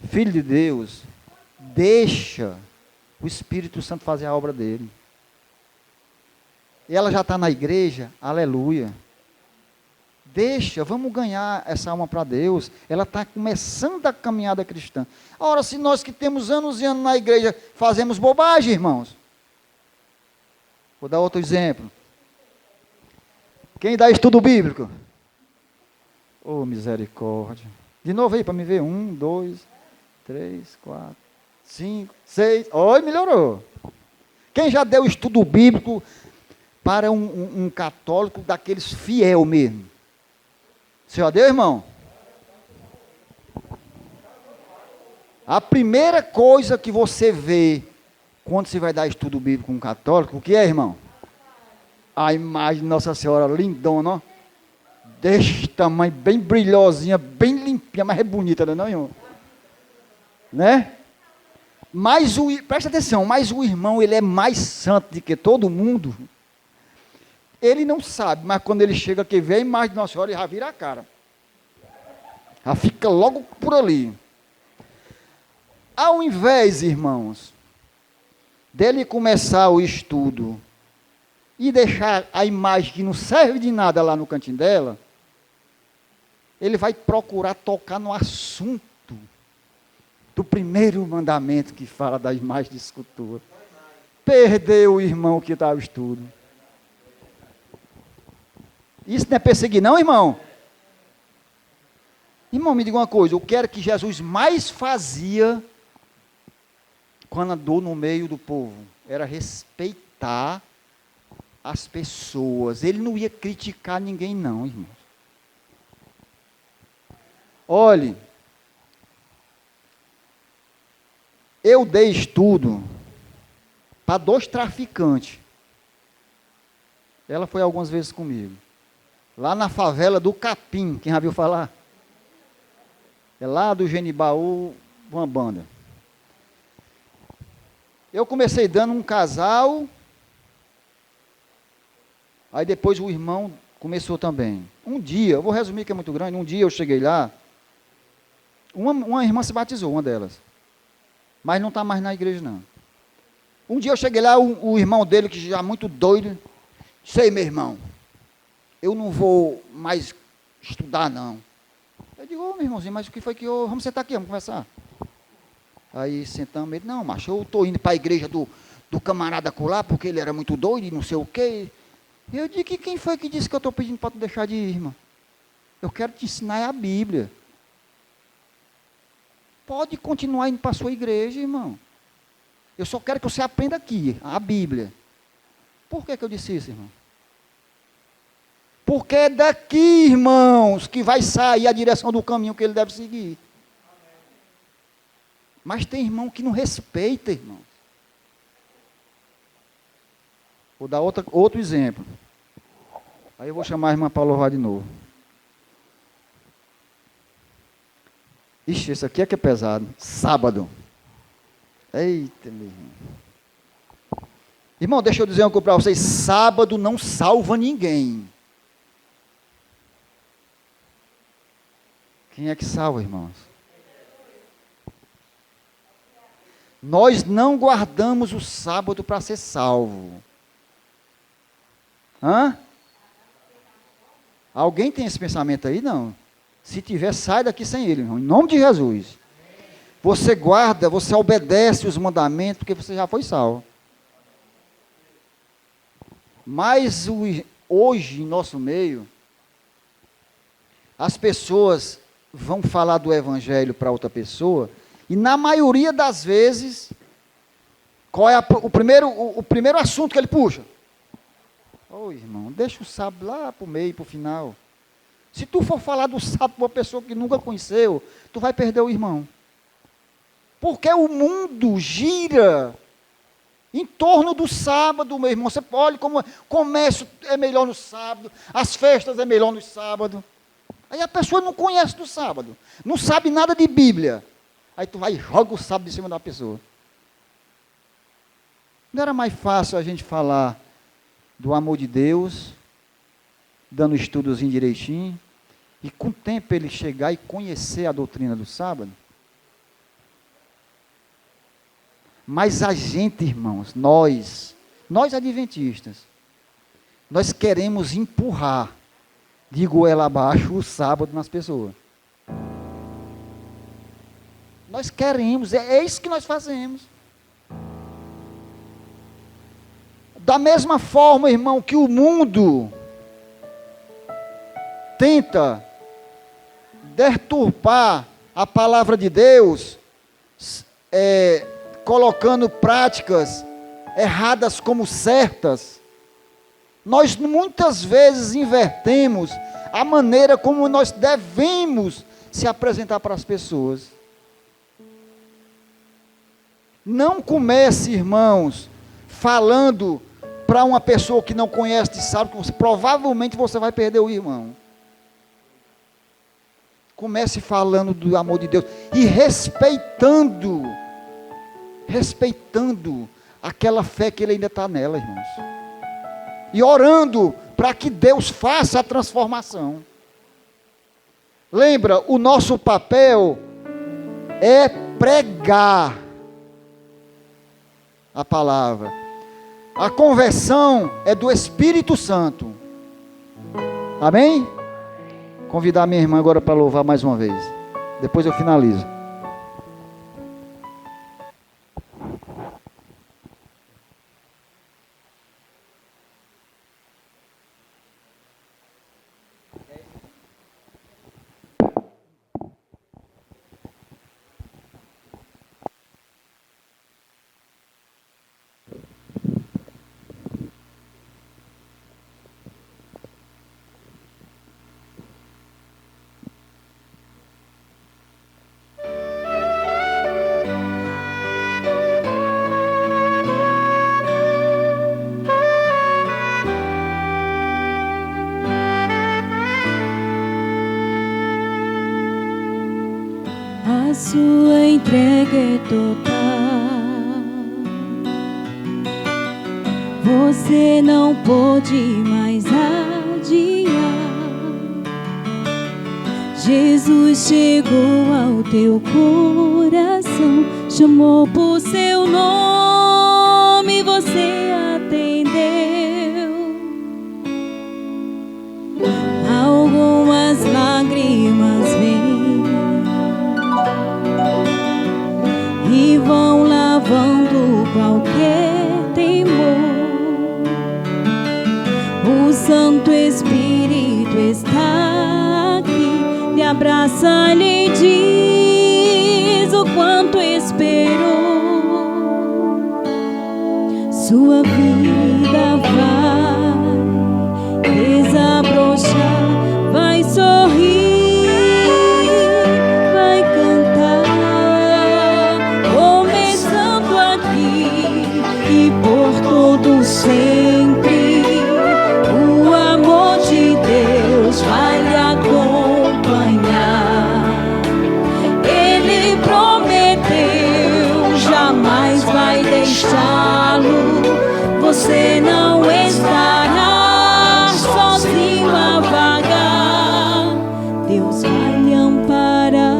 Filho de Deus, deixa o Espírito Santo fazer a obra dele. E ela já está na igreja, aleluia. Deixa, vamos ganhar essa alma para Deus. Ela está começando a caminhada cristã. Ora, se nós que temos anos e anos na igreja fazemos bobagem, irmãos. Vou dar outro exemplo. Quem dá estudo bíblico? Oh, misericórdia. De novo aí, para me ver. 1, 2, 3, 4, 5, 6. Oi, melhorou. Quem já deu estudo bíblico para um católico daqueles fiel mesmo? Você já deu, irmão? A primeira coisa que você vê quando você vai dar estudo bíblico com um católico, o que é, irmão? A imagem de Nossa Senhora lindona, ó. Deste tamanho, bem brilhosinha, bem limpinha, mas é bonita, não é, irmão? Né? Mas presta atenção, mas o irmão, ele é mais santo do que todo mundo. Ele não sabe, mas quando ele chega aqui, vê a imagem de Nossa Senhora, ele já vira a cara. Já fica logo por ali. Ao invés, irmãos, dele começar o estudo e deixar a imagem que não serve de nada lá no cantinho dela, ele vai procurar tocar no assunto do primeiro mandamento que fala da imagem de escultura. Perdeu o irmão que dá o estudo. Isso não é perseguir, não, irmão? Irmão, me diga uma coisa, o que era que Jesus mais fazia quando andou no meio do povo? Era respeitar as pessoas. Ele não ia criticar ninguém, não, irmão. Olhe, eu dei estudo para 2 traficantes. Ela foi algumas vezes comigo. Lá na favela do Capim, quem já viu falar? É lá do Genibaú, uma banda. Eu comecei dando um casal, aí depois o irmão começou também. Um dia, eu vou resumir que é muito grande, um dia eu cheguei lá, uma irmã se batizou, uma delas, mas não está mais na igreja não. Um dia eu cheguei lá, o irmão dele, que já muito doido, sei meu irmão, eu não vou mais estudar não. Eu digo, ô meu irmãozinho, mas o que foi que eu, vamos sentar aqui, vamos conversar. Aí sentamos, ele, não, macho, eu estou indo para a igreja do camarada colar, porque ele era muito doido e não sei o quê. Eu digo, que quem foi que disse que eu estou pedindo para tu deixar de ir, irmão? Eu quero te ensinar a Bíblia. Pode continuar indo para a sua igreja, irmão. Eu só quero que você aprenda aqui, a Bíblia. Por que eu disse isso, irmão? Porque é daqui, irmãos, que vai sair a direção do caminho que ele deve seguir. Mas tem irmão que não respeita, irmão. Vou dar outro exemplo. Aí eu vou chamar a irmã para louvar de novo. Ixi, esse aqui é que é pesado. Sábado. Eita, meu irmão. Irmão, deixa eu dizer uma coisa para vocês. Sábado não salva ninguém. Quem é que salva, irmãos? Nós não guardamos o sábado para ser salvo. Hã? Alguém tem esse pensamento aí? Não. Se tiver, sai daqui sem ele, irmão. Em nome de Jesus. Você guarda, você obedece os mandamentos, porque você já foi salvo. Mas hoje, em nosso meio, as pessoas vão falar do evangelho para outra pessoa, e na maioria das vezes, qual é o primeiro assunto que ele puxa? Ô irmão, deixa o sábado lá para o meio, para o final. Se tu for falar do sábado para uma pessoa que nunca conheceu, tu vai perder o irmão. Porque o mundo gira em torno do sábado, meu irmão. Você olha como o comércio é melhor no sábado, as festas é melhor no sábado. Aí a pessoa não conhece do sábado, não sabe nada de Bíblia. Aí tu vai e joga o sábado em cima da pessoa. Não era mais fácil a gente falar do amor de Deus, dando estudozinho direitinho, e com o tempo ele chegar e conhecer a doutrina do sábado? Mas a gente, irmãos, nós adventistas, nós queremos empurrar de goela abaixo o sábado nas pessoas. Nós queremos, é isso que nós fazemos. Da mesma forma, irmão, que o mundo tenta deturpar a palavra de Deus, colocando práticas erradas como certas, nós muitas vezes invertemos a maneira como nós devemos se apresentar para as pessoas. Não comece, irmãos, falando para uma pessoa que não conhece, que sabe que provavelmente você vai perder o irmão. Comece falando do amor de Deus e respeitando aquela fé que ele ainda está nela, irmãos. E orando para que Deus faça a transformação. Lembra, o nosso papel é pregar a palavra. A conversão é do Espírito Santo. Amém? Convidar minha irmã agora para louvar mais uma vez. Depois eu finalizo. A sua entrega é total. Você não pode mais adiar. Jesus chegou ao teu coração, chamou por seu nome, você atendeu. Algumas lágrimas vêm e vão lavando qualquer temor. O Santo Espírito está aqui, lhe abraça, lhe diz o quanto esperou. Sua vida vai desabrochar, vai sorrir. Sempre o amor de Deus vai lhe acompanhar. Ele prometeu, jamais vai deixá-lo. Você não estará sozinho a vagar. Deus vai lhe amparar.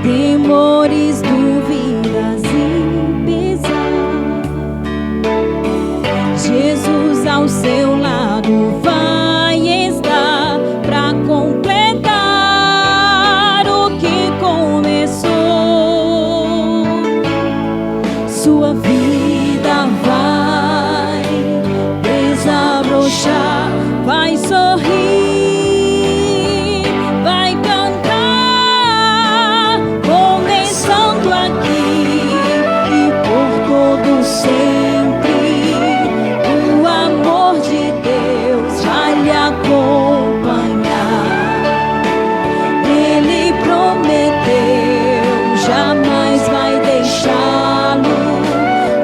Temores, dúvidas e pesar, Jesus ao seu lado vai estar para completar o que começou. Sua vida vai desabrochar, vai sorrir. Sempre o amor de Deus vai lhe acompanhar. Ele prometeu, jamais vai deixá-lo.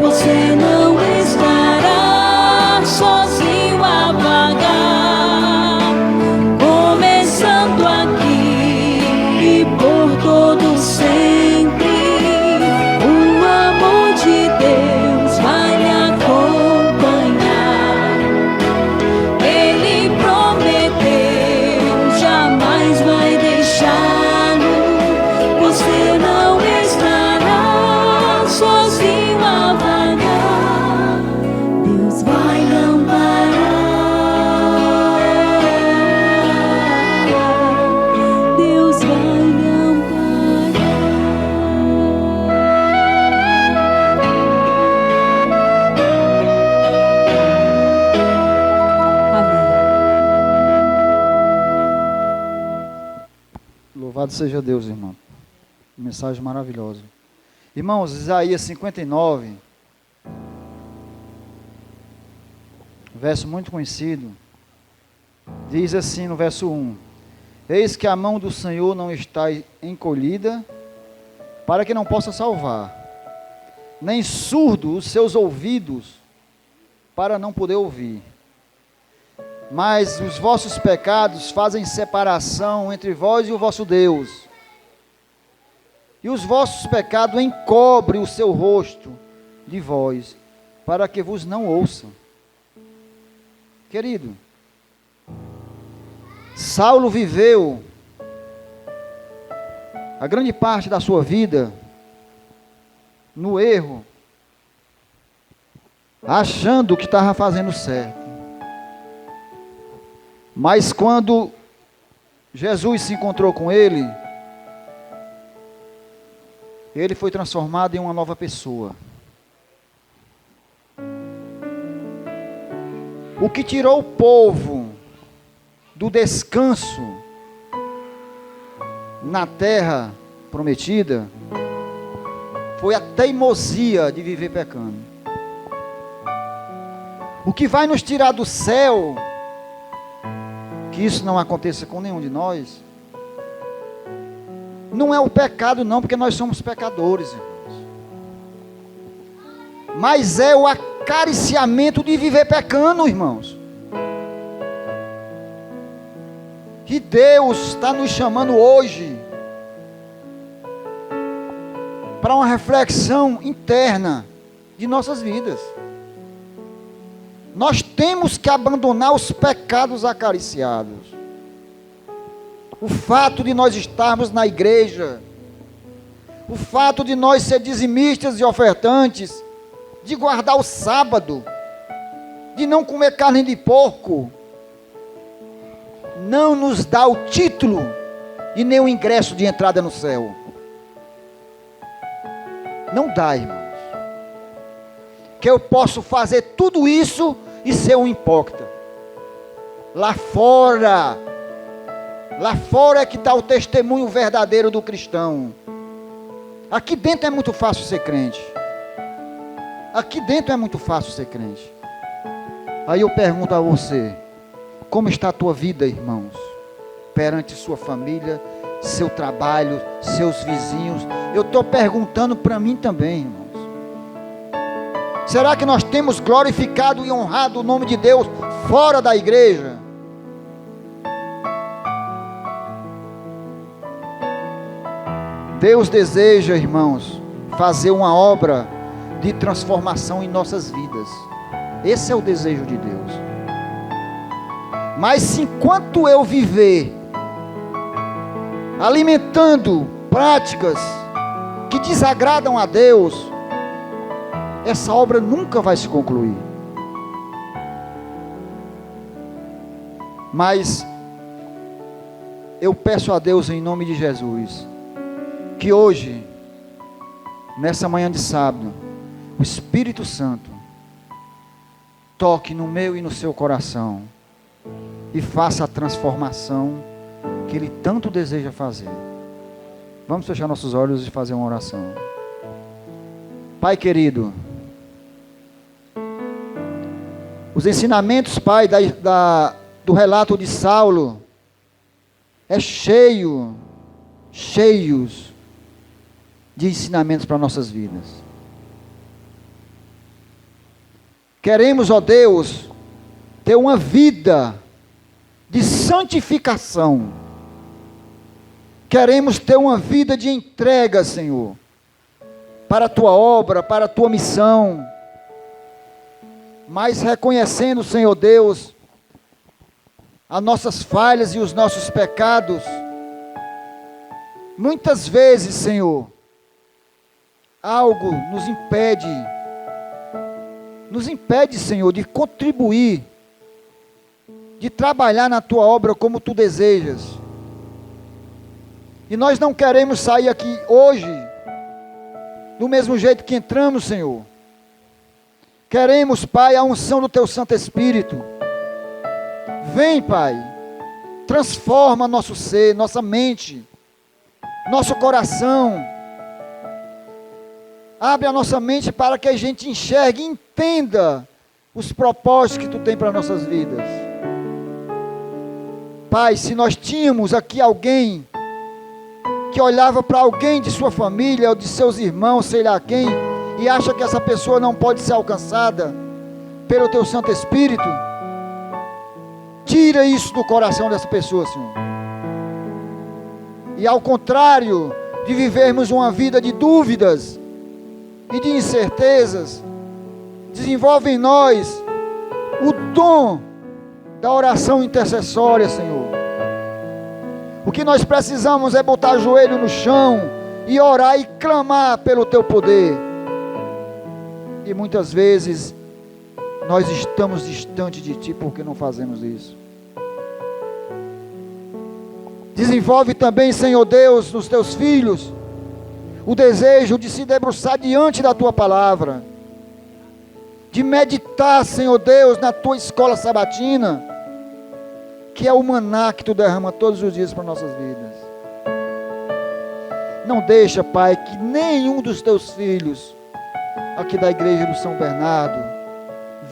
Você não estará sozinho a vagar. Louvado seja Deus, irmão. Mensagem maravilhosa. Irmãos, Isaías 59, verso muito conhecido, diz assim no verso 1: Eis que a mão do Senhor não está encolhida, para que não possa salvar, nem surdo os seus ouvidos, para não poder ouvir. Mas os vossos pecados fazem separação entre vós e o vosso Deus, e os vossos pecados encobrem o seu rosto de vós, para que vos não ouçam. Querido, Saulo viveu a grande parte da sua vida no erro, achando que estava fazendo certo. Mas quando Jesus se encontrou com ele, ele foi transformado em uma nova pessoa. O que tirou o povo do descanso na terra prometida foi a teimosia de viver pecando. O que vai nos tirar do céu, que isso não aconteça com nenhum de nós, não é o pecado não, porque nós somos pecadores, irmãos, mas é o acariciamento de viver pecando, irmãos. Que Deus está nos chamando hoje para uma reflexão interna de nossas vidas. Nós temos que abandonar os pecados acariciados. O fato de nós estarmos na igreja, o fato de nós ser dizimistas e ofertantes, de guardar o sábado, de não comer carne de porco, não nos dá o título e nem o ingresso de entrada no céu. Não dá, irmãos. Que eu posso fazer tudo isso e ser um hipócrita. Lá fora é que está o testemunho verdadeiro do cristão. Aqui dentro é muito fácil ser crente. Aqui dentro é muito fácil ser crente. Aí eu pergunto a você: como está a tua vida, irmãos? Perante sua família, seu trabalho, seus vizinhos. Eu estou perguntando para mim também, irmãos. Será que nós temos glorificado e honrado o nome de Deus fora da igreja? Deus deseja, irmãos, fazer uma obra de transformação em nossas vidas. Esse é o desejo de Deus. Mas enquanto eu viver alimentando práticas que desagradam a Deus, essa obra nunca vai se concluir. Mas eu peço a Deus em nome de Jesus, que hoje, nessa manhã de sábado, o Espírito Santo toque no meu e no seu coração e faça a transformação que Ele tanto deseja fazer. Vamos fechar nossos olhos e fazer uma oração. Pai querido, os ensinamentos, Pai, do relato de Saulo é cheios de ensinamentos para nossas vidas. Queremos, ó Deus, ter uma vida de santificação. Queremos ter uma vida de entrega, Senhor, para a Tua obra, para a Tua missão. Mas reconhecendo, Senhor Deus, as nossas falhas e os nossos pecados. Muitas vezes, Senhor, algo nos impede, Senhor, de contribuir, de trabalhar na Tua obra como Tu desejas. E nós não queremos sair aqui hoje do mesmo jeito que entramos, Senhor. Queremos, Pai, a unção do Teu Santo Espírito. Vem, Pai, transforma nosso ser, nossa mente. nosso coração. Abre a nossa mente para que a gente enxergue e entenda os propósitos que Tu tem para nossas vidas. Pai, se nós tínhamos aqui alguém que olhava para alguém de sua família ou de seus irmãos, sei lá quem, e acha que essa pessoa não pode ser alcançada pelo Teu Santo Espírito, tira isso do coração dessa pessoa, Senhor. E ao contrário de vivermos uma vida de dúvidas e de incertezas, desenvolve em nós o dom da oração intercessória, Senhor. O que nós precisamos é botar o joelho no chão e orar e clamar pelo Teu poder. E muitas vezes nós estamos distantes de Ti porque não fazemos isso. Desenvolve também, Senhor Deus, nos Teus filhos, o desejo de se debruçar diante da Tua palavra, de meditar, Senhor Deus, na Tua escola sabatina, que é o maná que Tu derrama todos os dias para nossas vidas. Não deixa, Pai, que nenhum dos Teus filhos, aqui da igreja do São Bernardo,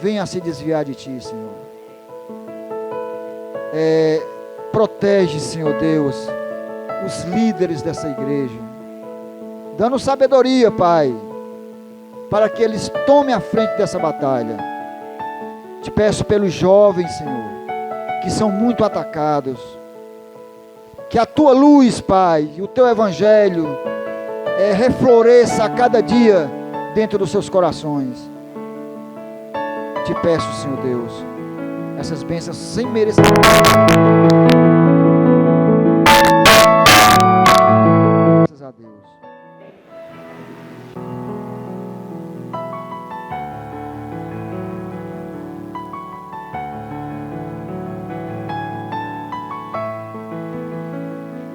venha se desviar de Ti, Senhor. Protege, Senhor Deus, os líderes dessa igreja, dando sabedoria, Pai, para que eles tomem a frente dessa batalha. Te peço pelos jovens, Senhor, que são muito atacados, que a Tua luz, Pai, e o Teu Evangelho refloresça a cada dia dentro dos seus corações. Te peço, Senhor Deus, essas bênçãos sem merecer. Graças a Deus.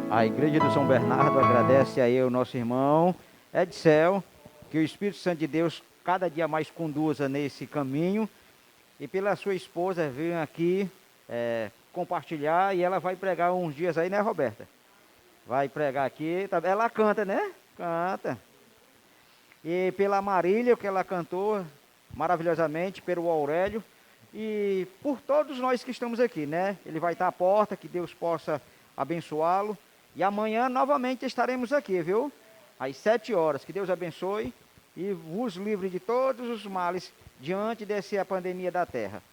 A Igreja do São Bernardo agradece aí ao nosso irmão Edsel, que o Espírito Santo de Deus cada dia mais conduza nesse caminho, e pela sua esposa veio aqui compartilhar, e ela vai pregar uns dias aí, né, Roberta? Vai pregar aqui, ela canta, né? Canta. E pela Marília, que ela cantou maravilhosamente, pelo Aurélio, e por todos nós que estamos aqui, né? Ele vai estar à porta, que Deus possa abençoá-lo. E amanhã novamente estaremos aqui, viu? Às 7 horas. Que Deus abençoe e vos livre de todos os males diante dessa pandemia da terra.